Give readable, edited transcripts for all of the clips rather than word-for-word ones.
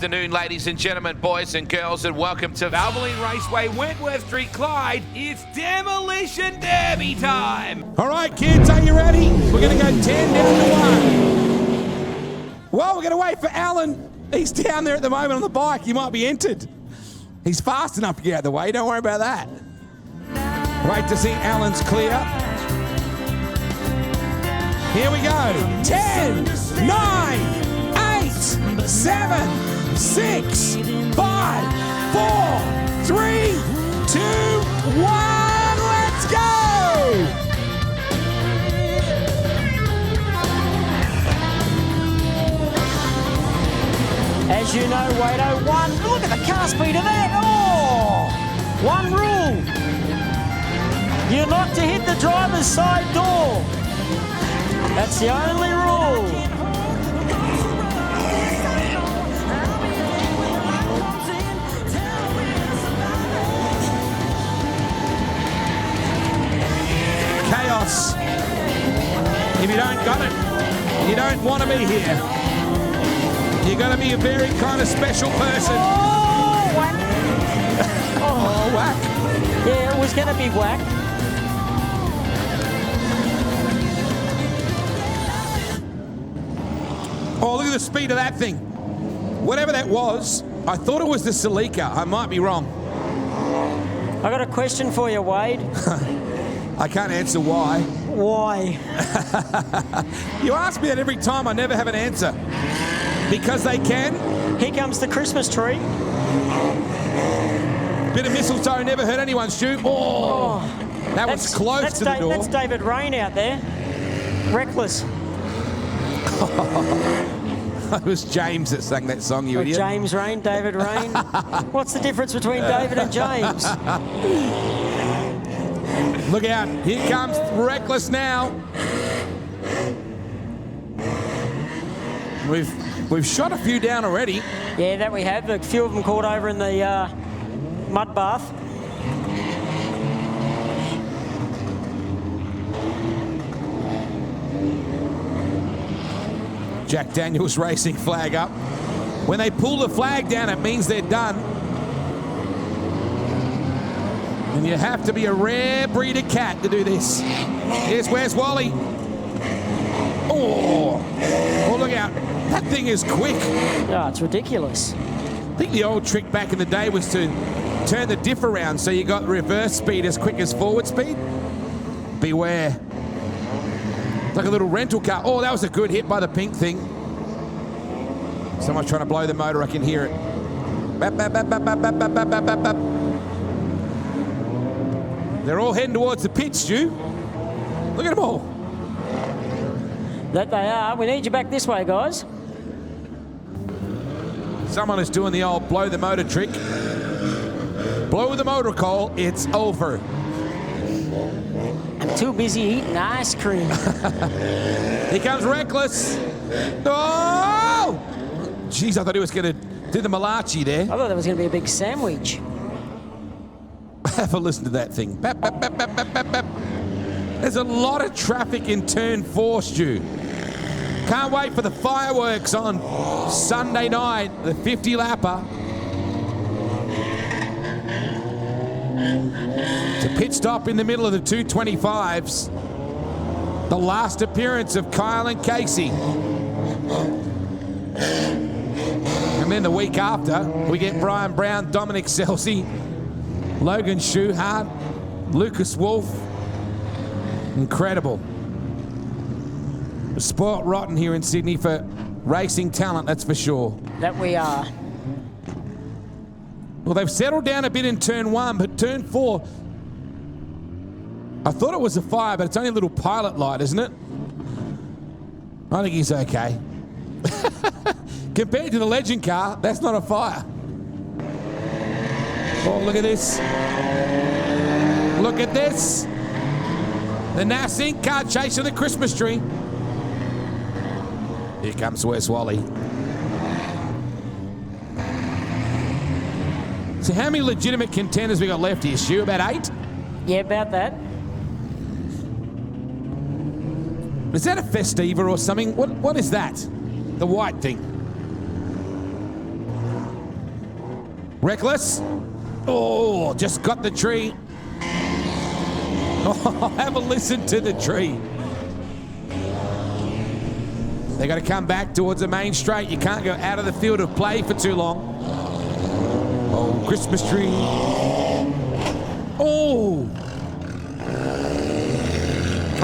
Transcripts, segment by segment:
afternoon, ladies and gentlemen, boys and girls, and welcome to Valvoline Raceway, Wentworth Street, Clyde. It's Demolition Derby time. All right, kids, are you ready? We're going to go 10 down to 1. Well, we're going to wait for Alan. He's down there at the moment on the bike. He might be entered. He's fast enough to get out of the way. Don't worry about that. Wait to see Alan's clear. Here we go. 10, 9, 7, 6, 5, 4, 3, 2, 1. Let's go! As you know, Wado, look at the car speed of that. Oh, one rule. You're not to hit the driver's side door. That's the only rule. Chaos. If you don't got it, you don't want to be here. You're going to be a very kind of special person. Oh, whack. Oh, whack. Yeah, it was going to be whack. Oh, look at the speed of that thing. Whatever that was, I thought it was the Celica. I might be wrong. I got a question for you, Wade. I can't answer why. Why? You ask me that every time. I never have an answer. Because they can. Here comes the Christmas tree. Bit of mistletoe never hurt anyone, Stu. Oh, that was close to the door. That's David Rain out there. Reckless. It was James that sang that song, you idiot. James Rain, David Rain. What's the difference between David and James? Look out. Here comes Reckless now. We've shot a few down already. Yeah, that we have. A few of them caught over in the mud bath. Jack Daniels Racing flag up. When they pull the flag down, it means they're done. And you have to be a rare breed of cat to do this. Here's where's Wally. Oh, look out. That thing is quick. Oh, it's ridiculous. I think the old trick back in the day was to turn the diff around so you got reverse speed as quick as forward speed. Beware. Like a little rental car. Oh, that was a good hit by the pink thing. Someone's trying to blow the motor. I can hear it. Bap, bap, bap, bap, bap, bap, bap, bap, bap, bap. They're all heading towards the pit, Stu. Look at them all. That they are. We need you back this way, guys. Someone is doing the old blow the motor trick. Blow the motor call. It's over. I'm too busy eating ice cream. Here comes Reckless. Oh! Jeez, I thought he was going to do the malachi there. I thought that was going to be a big sandwich. Have a listen to that thing. Bap, bap, bap, bap, bap, bap, bap. There's a lot of traffic in turn 4, Stu. Can't wait for the fireworks on Sunday night, the 50-lapper. It's a pit stop in the middle of the 225s. The last appearance of Kyle and Casey. And then the week after, we get Brian Brown, Dominic Selsey, Logan Schuhart, Lucas Wolf. Incredible. We're spoilt rotten here in Sydney for racing talent, that's for sure. That we are. Well, they've settled down a bit in turn 1, but turn 4, I thought it was a fire, but it's only a little pilot light, isn't it? I think he's okay. Compared to the legend car, that's not a fire. Oh, look at this. Look at this. The NAS Inc. car chasing the Christmas tree. Here comes Wes Wally. So how many legitimate contenders we got left here, Stu? About 8? Yeah, about that. Is that a Festiva or something? What is that? The white thing. Reckless. Oh, just got the tree. Oh, have a listen to the tree. They got to come back towards the main straight. You can't go out of the field of play for too long. Oh, Christmas tree. Oh.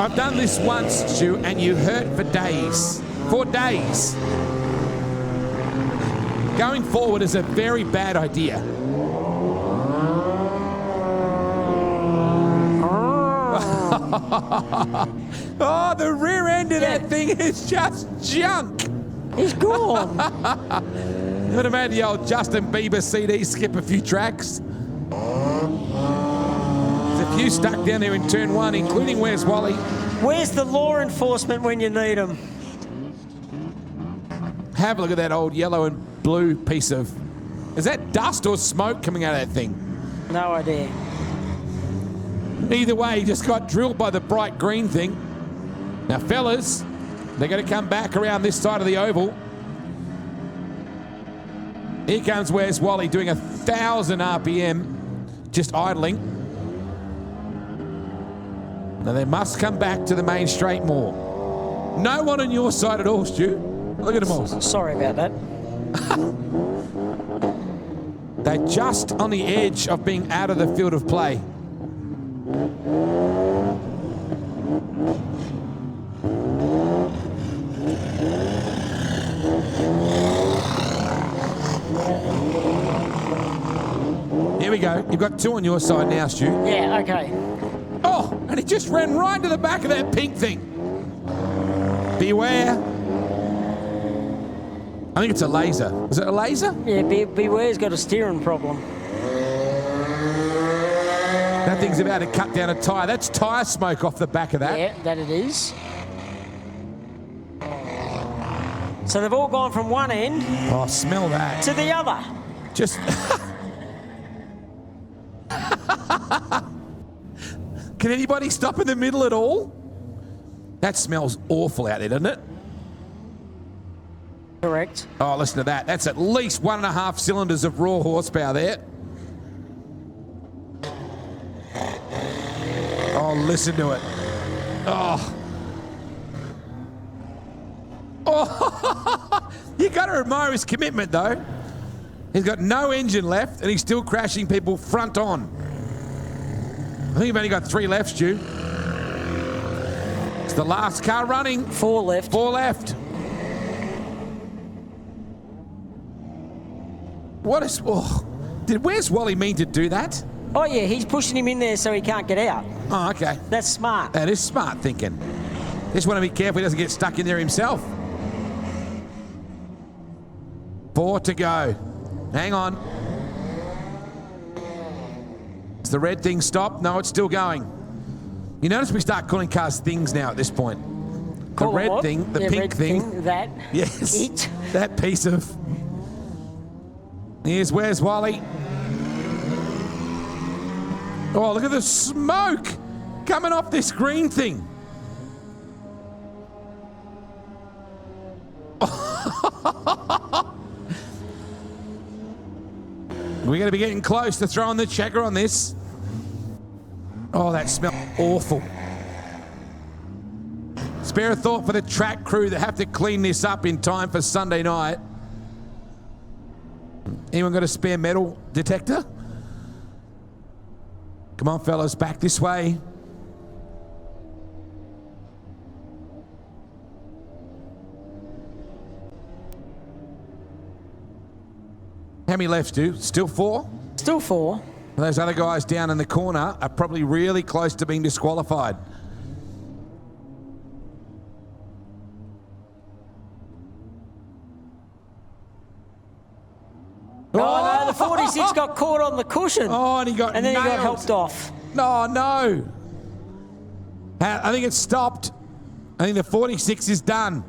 I've done this once, Stu, and you hurt for days. For days. Going forward is a very bad idea. Oh, the rear end of that thing is just junk. He's gone. You would have made the old Justin Bieber CD skip a few tracks. There's a few stuck down there in turn one, including Where's Wally? Where's the law enforcement when you need them? Have a look at that old yellow and blue piece of... Is that dust or smoke coming out of that thing? No idea. Either way, he just got drilled by the bright green thing. Now, fellas, they're going to come back around this side of the oval. Here comes Where's Wally doing 1,000 RPM, just idling. Now, they must come back to the main straight more. No one on your side at all, Stu. Look at them all. Sorry about that. They're just on the edge of being out of the field of play. Here we go. You've got two on your side now, Stu. Yeah, okay. Oh, and he just ran right to the back of that pink thing. Beware. I think it's a laser. Is it a laser? Yeah, Beware's got a steering problem. That thing's about to cut down a tyre. That's tyre smoke off the back of that. Yeah, that it is. So they've all gone from one end Oh, smell that. to the other. Just... Can anybody stop in the middle at all? That smells awful out there, doesn't it? Correct. Oh, listen to that. That's at least 1.5 cylinders of raw horsepower there. Oh, listen to it. Oh. Oh. You got to admire his commitment, though. He's got no engine left, and he's still crashing people front on. I think you've only got 3 left, Stu. It's the last car running. 4 left. 4 left. What is... Oh, where's Wally mean to do that? Oh, yeah, he's pushing him in there so he can't get out. Oh, okay. That's smart. That is smart thinking. Just want to be careful he doesn't get stuck in there himself. 4 to go. Hang on. Has the red thing stopped? No, it's still going. You notice we start calling cars things now at this point. Call the red what? thing, the Yeah, pink red thing. That. Yes. It. That piece of... Here's Where's Wally? Oh, look at the smoke coming off this green thing. We're going to be getting close to throwing the checker on this. Oh, that smells awful. Spare a thought for the track crew that have to clean this up in time for Sunday night. Anyone got a spare metal detector? Come on, fellas, back this way. How many left, Stu? Still 4? Still 4. Those other guys down in the corner are probably really close to being disqualified. Oh, no, the 46 got caught on the cushion. Oh, and he got And then he got nailed. helped off. No, no. I think it's stopped. I think the 46 is done.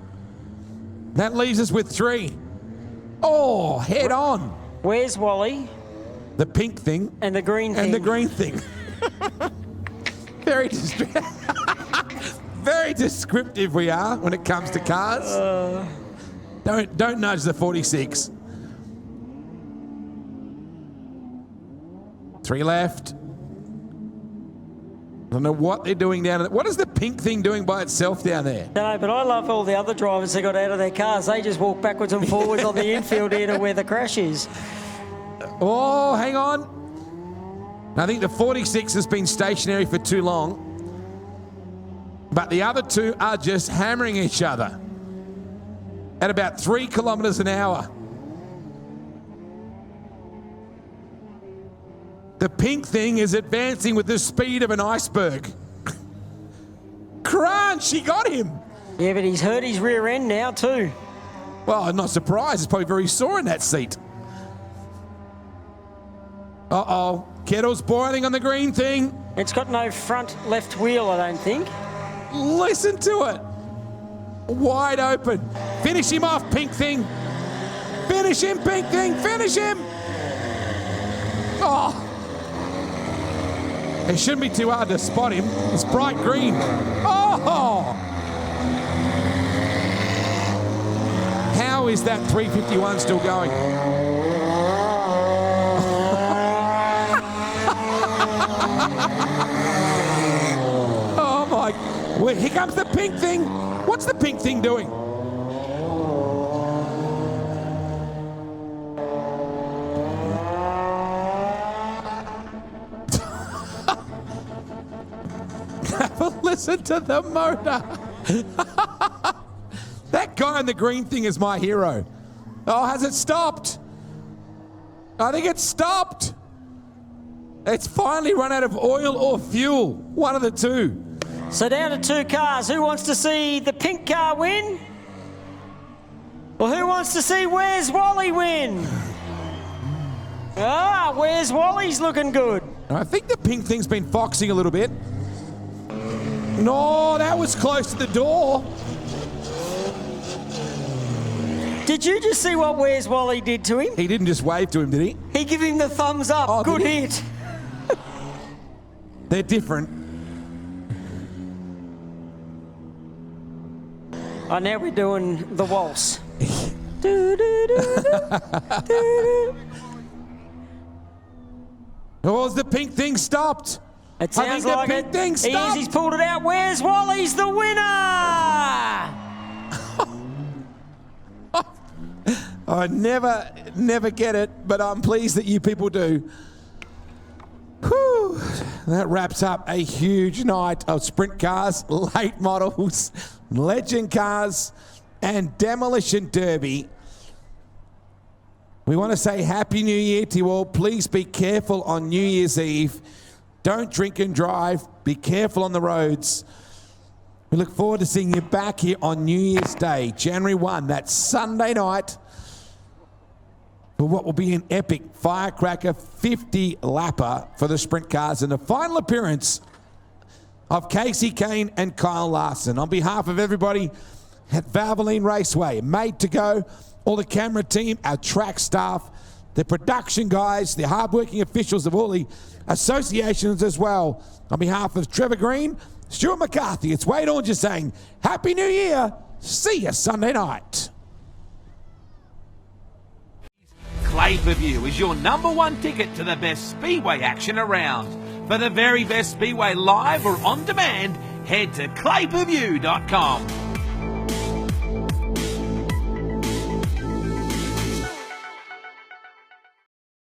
That leaves us with 3. Oh, head on. Where's Wally? The pink thing. And the green thing. And the green thing. Very very descriptive we are when it comes to cars. Don't nudge the 46. 3 left. I don't know what they're doing down there. What is the pink thing doing by itself down there? No, but I love all the other drivers that got out of their cars. They just walk backwards and forwards on the infield here to where the crash is. Oh, hang on. I think the 46 has been stationary for too long. But the other two are just hammering each other at about 3 kilometres an hour. The pink thing is advancing with the speed of an iceberg. Crunch, he got him. Yeah, but he's hurt his rear end now too. Well, I'm not surprised. It's probably very sore in that seat. Uh-oh. Kettle's boiling on the green thing. It's got no front left wheel, I don't think. Listen to it. Wide open. Finish him off, pink thing. Finish him, pink thing. Finish him. Oh. It shouldn't be too hard to spot him. It's bright green. Oh! How is that 351 still going? Oh my. Well, here comes the pink thing. What's the pink thing doing? Listen to the motor. That guy in the green thing is my hero. Oh, has it stopped? I think it's stopped. It's finally run out of oil or fuel. One of the two. So down to 2 cars. Who wants to see the pink car win? Well, who wants to see Where's Wally win? Ah, Where's Wally's looking good. I think the pink thing's been foxing a little bit. No, that was close to the door. Did you just see what Where's Wally did to him? He didn't just wave to him, did he? He gave him the thumbs up. Oh, good did he? hit. They're different. Oh, now we're doing the waltz. Do, do, do, do, do. Oh, has the pink thing stopped? It I sounds think like the pink it. thing stopped. He's pulled it out. Where's Wally's the winner? I never get it, but I'm pleased that you people do. Whew. That wraps up a huge night of sprint cars, late models, legend cars, and demolition derby. We want to say Happy New Year to you all. Please be careful on New Year's Eve. Don't drink and drive. Be careful on the roads. We look forward to seeing you back here on New Year's Day, January 1. That's Sunday night, for what will be an epic firecracker 50 lapper for the sprint cars and the final appearance of Casey Kane and Kyle Larson. On behalf of everybody at Valvoline Raceway, made to go, all the camera team, our track staff, the production guys, the hardworking officials of all the associations as well. On behalf of Trevor Green, Stuart McCarthy, it's Wade Orange saying Happy New Year. See you Sunday night. Clay Per View is your #1 ticket to the best Speedway action around. For the very best Speedway live or on demand, head to clayperview.com.